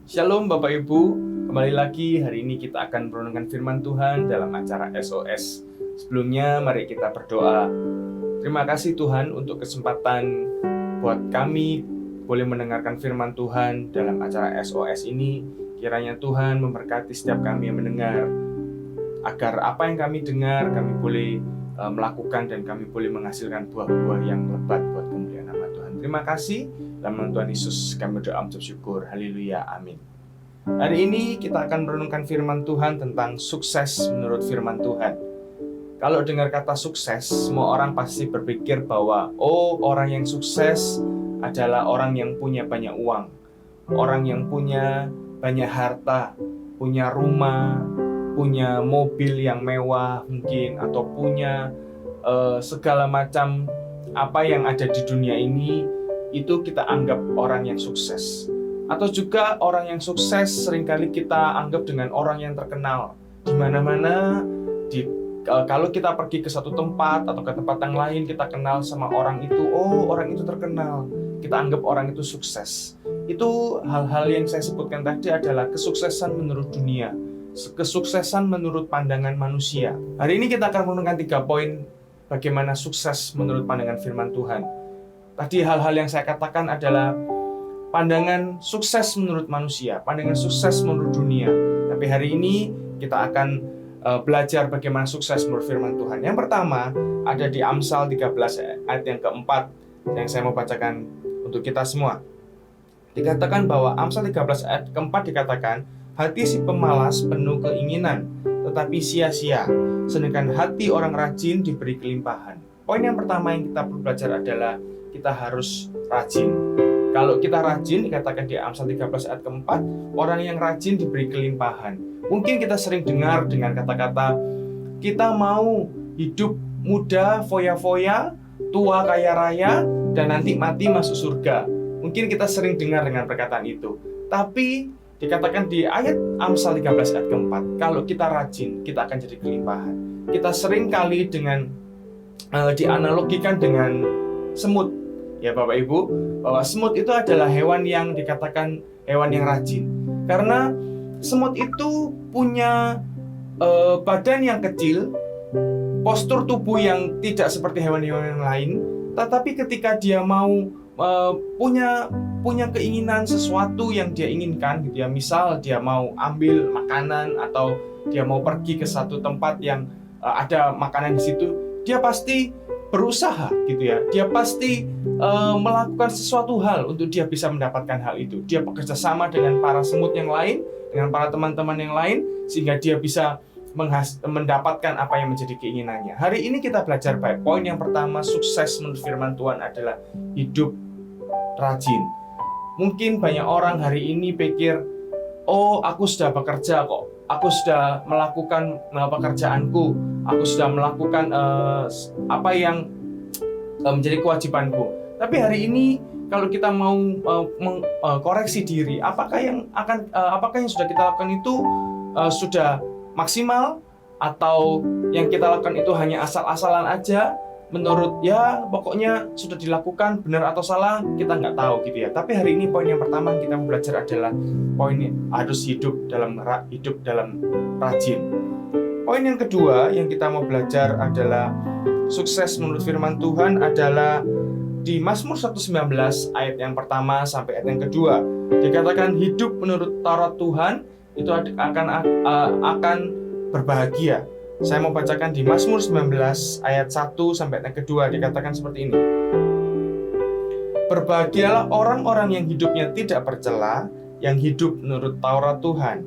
Shalom Bapak Ibu, kembali lagi hari ini kita akan merenungkan firman Tuhan dalam acara SOS. Sebelumnya mari kita berdoa. Terima kasih Tuhan untuk kesempatan buat kami boleh mendengarkan firman Tuhan dalam acara SOS ini. Kiranya Tuhan memberkati setiap kami yang mendengar, agar apa yang kami dengar kami boleh melakukan dan kami boleh menghasilkan buah-buah yang lebat buat kemuliaan nama Tuhan. Terima kasih. Dalam nama Tuhan Yesus kami berdoa mengucap syukur. Haleluya, amin. Hari ini kita akan merenungkan firman Tuhan tentang sukses menurut firman Tuhan. Kalau dengar kata sukses, semua orang pasti berpikir bahwa orang yang sukses adalah orang yang punya banyak uang, orang yang punya banyak harta, punya rumah, punya mobil yang mewah mungkin, atau punya segala macam apa yang ada di dunia ini. Itu kita anggap orang yang sukses. Atau juga orang yang sukses seringkali kita anggap dengan orang yang terkenal. Di mana-mana, kalau kita pergi ke satu tempat atau ke tempat yang lain, kita kenal sama orang itu. Orang itu terkenal. Kita anggap orang itu sukses. Itu hal-hal yang saya sebutkan tadi adalah kesuksesan menurut dunia, kesuksesan menurut pandangan manusia. Hari ini kita akan merenungkan 3 poin bagaimana sukses menurut pandangan firman Tuhan. Tadi hal-hal yang saya katakan adalah pandangan sukses menurut manusia, pandangan sukses menurut dunia. Tapi hari ini kita akan belajar bagaimana sukses menurut firman Tuhan. Yang pertama ada di Amsal 13 ayat yang keempat yang saya mau bacakan untuk kita semua. Dikatakan bahwa Amsal 13 ayat keempat dikatakan, hati si pemalas penuh keinginan, tetapi sia-sia, sedangkan hati orang rajin diberi kelimpahan. Poin yang pertama yang kita perlu belajar adalah kita harus rajin. Kalau kita rajin, dikatakan di Amsal 13 ayat keempat, orang yang rajin diberi kelimpahan. Mungkin kita sering dengar dengan kata-kata, kita mau hidup muda, foya-foya, tua kaya raya, dan nanti mati masuk surga. Mungkin kita sering dengar dengan perkataan itu. Tapi dikatakan di ayat Amsal 13 ayat keempat, kalau kita rajin, kita akan jadi kelimpahan. Kita sering kali dianalogikan dengan semut, ya Bapak Ibu, bahwa semut itu adalah hewan yang dikatakan hewan yang rajin. Karena semut itu punya badan yang kecil, postur tubuh yang tidak seperti hewan-hewan yang lain, tetapi ketika dia mau punya keinginan sesuatu yang dia inginkan, gitu ya, misal dia mau ambil makanan atau dia mau pergi ke satu tempat yang ada makanan di situ, dia pasti berusaha, gitu ya. Dia pasti melakukan sesuatu hal untuk dia bisa mendapatkan hal itu. Dia bekerja sama dengan para semut yang lain, dengan para teman-teman yang lain, sehingga dia bisa mendapatkan apa yang menjadi keinginannya. Hari ini kita belajar baik. Poin yang pertama, sukses menurut firman Tuhan adalah hidup rajin. Mungkin banyak orang hari ini pikir, aku sudah bekerja kok, aku sudah melakukan pekerjaanku, aku sudah melakukan apa yang menjadi kewajibanku. Tapi hari ini kalau kita mau mengkoreksi diri, apakah yang sudah kita lakukan itu sudah maksimal, atau yang kita lakukan itu hanya asal-asalan aja, menurut pokoknya sudah dilakukan, benar atau salah kita nggak tahu, gitu ya. Tapi hari ini poin yang pertama yang kita mau belajar adalah poin harus hidup dalam rajin. Poin yang kedua yang kita mau belajar adalah sukses menurut firman Tuhan adalah di Mazmur 119 ayat yang pertama sampai ayat yang kedua. Dikatakan hidup menurut Taurat Tuhan itu akan berbahagia. Saya mau bacakan di Mazmur 19 ayat 1 sampai ayat yang kedua. Dikatakan seperti ini. Berbahagialah orang-orang yang hidupnya tidak bercela, yang hidup menurut Taurat Tuhan.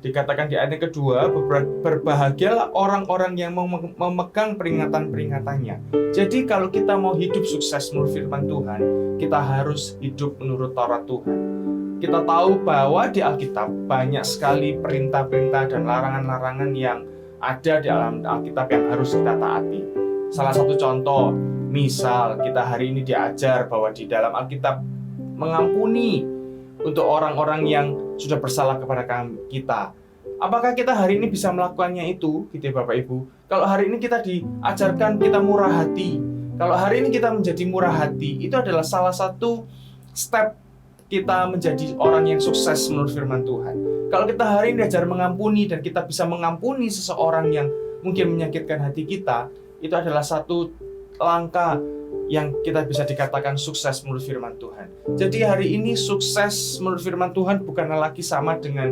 Dikatakan di ayat yang kedua, berbahagialah orang-orang yang memegang peringatan-peringatannya. Jadi kalau kita mau hidup sukses menurut firman Tuhan, kita harus hidup menurut Taurat Tuhan. Kita tahu bahwa di Alkitab banyak sekali perintah-perintah dan larangan-larangan yang ada di dalam Alkitab yang harus kita taati. Salah satu contoh, misal kita hari ini diajar bahwa di dalam Alkitab mengampuni untuk orang-orang yang sudah bersalah kepada kita. Apakah kita hari ini bisa melakukannya itu, gitu ya Bapak Ibu? Kalau hari ini kita diajarkan kita murah hati, kalau hari ini kita menjadi murah hati, itu adalah salah satu step kita menjadi orang yang sukses menurut firman Tuhan. Kalau kita hari ini belajar mengampuni dan kita bisa mengampuni seseorang yang mungkin menyakitkan hati kita, itu adalah satu langkah yang kita bisa dikatakan sukses menurut firman Tuhan. Jadi hari ini sukses menurut firman Tuhan bukanlah lagi sama dengan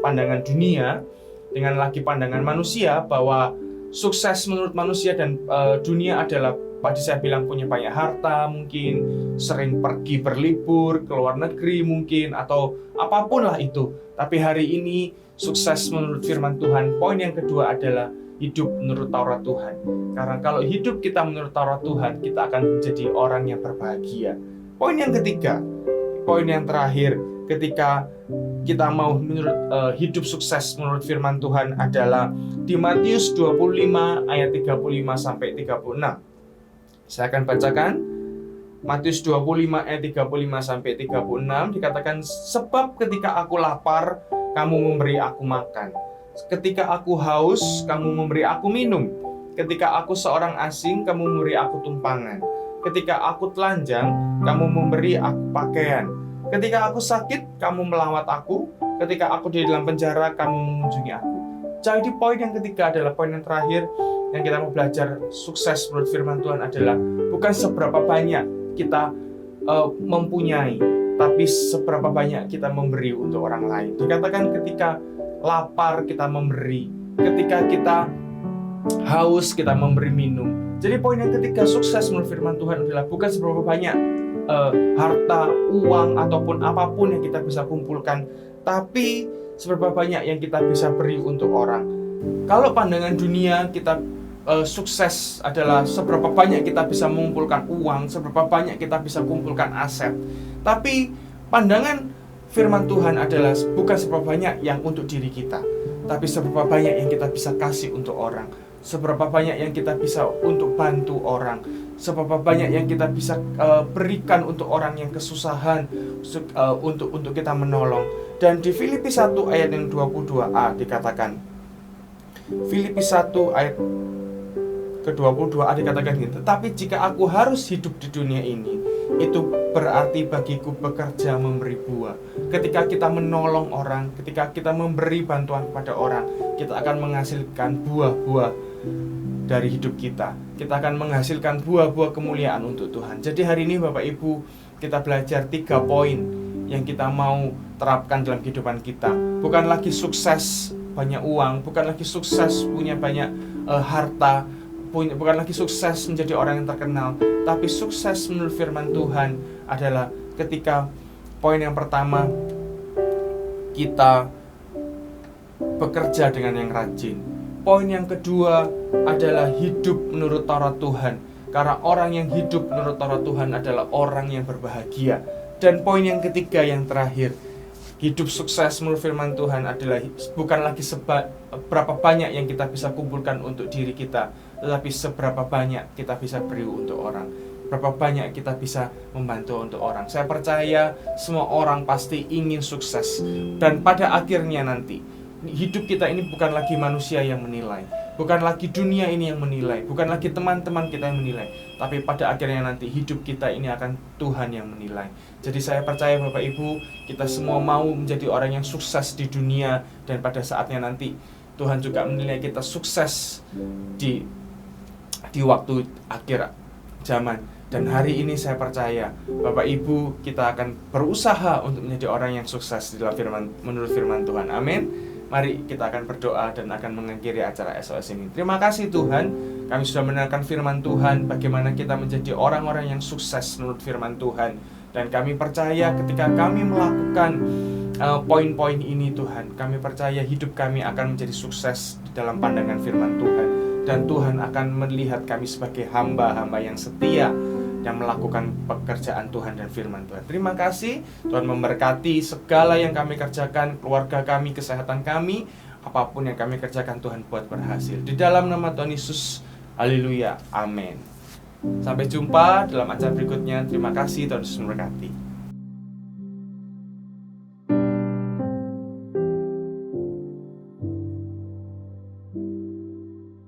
pandangan dunia, dengan lagi pandangan manusia, bahwa sukses menurut manusia dan dunia adalah, tadi saya bilang, punya banyak harta, mungkin sering pergi berlibur ke luar negeri mungkin, atau apapun lah itu. Tapi hari ini sukses menurut firman Tuhan, poin yang kedua adalah hidup menurut Taurat Tuhan. Karena kalau hidup kita menurut Taurat Tuhan, kita akan menjadi orang yang berbahagia. Poin yang ketiga, poin yang terakhir, ketika kita mau hidup sukses menurut firman Tuhan adalah di Matius 25 ayat 35 sampai 36. Saya akan bacakan. Matius 25 ayat 35 sampai 36 dikatakan, sebab ketika aku lapar, kamu memberi aku makan. Ketika aku haus, kamu memberi aku minum. Ketika aku seorang asing, kamu memberi aku tumpangan. Ketika aku telanjang, kamu memberi aku pakaian. Ketika aku sakit, kamu melawat aku. Ketika aku di dalam penjara, kamu mengunjungi aku. Jadi poin yang ketiga adalah poin yang terakhir yang kita mau belajar sukses menurut firman Tuhan adalah bukan seberapa banyak kita mempunyai, tapi seberapa banyak kita memberi untuk orang lain. Dikatakan ketika lapar kita memberi, ketika kita haus kita memberi minum. Jadi poin yang ketiga sukses menurut firman Tuhan adalah bukan seberapa banyak harta, uang, ataupun apapun yang kita bisa kumpulkan, tapi seberapa banyak yang kita bisa beri untuk orang. Kalau pandangan dunia, kita sukses adalah seberapa banyak kita bisa mengumpulkan uang, seberapa banyak kita bisa kumpulkan aset. Tapi pandangan firman Tuhan adalah bukan seberapa banyak yang untuk diri kita, tapi seberapa banyak yang kita bisa kasih untuk orang, seberapa banyak yang kita bisa untuk bantu orang, seberapa banyak yang kita bisa berikan untuk orang yang kesusahan, untuk kita menolong. Dan di Filipi 1 ayat yang 22a dikatakan, Filipi 1 ayat ke-22a dikatakan gitu, tetapi jika aku harus hidup di dunia ini, itu berarti bagiku bekerja memberi buah. Ketika kita menolong orang, ketika kita memberi bantuan kepada orang, kita akan menghasilkan buah-buah dari hidup kita. Kita akan menghasilkan buah-buah kemuliaan untuk Tuhan. Jadi hari ini Bapak Ibu, kita belajar 3 poin yang kita mau terapkan dalam kehidupan kita. Bukan lagi sukses banyak uang, bukan lagi sukses punya banyak harta, bukan lagi sukses menjadi orang yang terkenal, tapi sukses menurut firman Tuhan adalah ketika poin yang pertama, kita bekerja dengan yang rajin. Poin yang kedua adalah hidup menurut Taurat Tuhan, karena orang yang hidup menurut Taurat Tuhan adalah orang yang berbahagia. Dan poin yang ketiga yang terakhir, hidup sukses menurut firman Tuhan adalah bukan lagi berapa banyak yang kita bisa kumpulkan untuk diri kita, tetapi seberapa banyak kita bisa beri untuk orang, berapa banyak kita bisa membantu untuk orang. Saya percaya semua orang pasti ingin sukses, dan pada akhirnya nanti hidup kita ini bukan lagi manusia yang menilai, bukan lagi dunia ini yang menilai, bukan lagi teman-teman kita yang menilai, tapi pada akhirnya nanti hidup kita ini akan Tuhan yang menilai. Jadi saya percaya Bapak Ibu, kita semua mau menjadi orang yang sukses di dunia, dan pada saatnya nanti Tuhan juga menilai kita sukses di waktu akhir zaman. Dan hari ini saya percaya Bapak Ibu, kita akan berusaha untuk menjadi orang yang sukses di dalam menurut firman Tuhan. Amin. Mari kita akan berdoa dan akan mengakhiri acara SOS ini. Terima kasih Tuhan, kami sudah mendengarkan firman Tuhan, bagaimana kita menjadi orang-orang yang sukses menurut firman Tuhan. Dan kami percaya ketika kami melakukan poin-poin ini Tuhan, kami percaya hidup kami akan menjadi sukses di dalam pandangan firman Tuhan. Dan Tuhan akan melihat kami sebagai hamba-hamba yang setia, yang melakukan pekerjaan Tuhan dan firman Tuhan. Terima kasih, Tuhan memberkati segala yang kami kerjakan, keluarga kami, kesehatan kami, apapun yang kami kerjakan Tuhan buat berhasil. Di dalam nama Tuhan Yesus, haleluya, amin. Sampai jumpa dalam acara berikutnya. Terima kasih, Tuhan Yesus memberkati.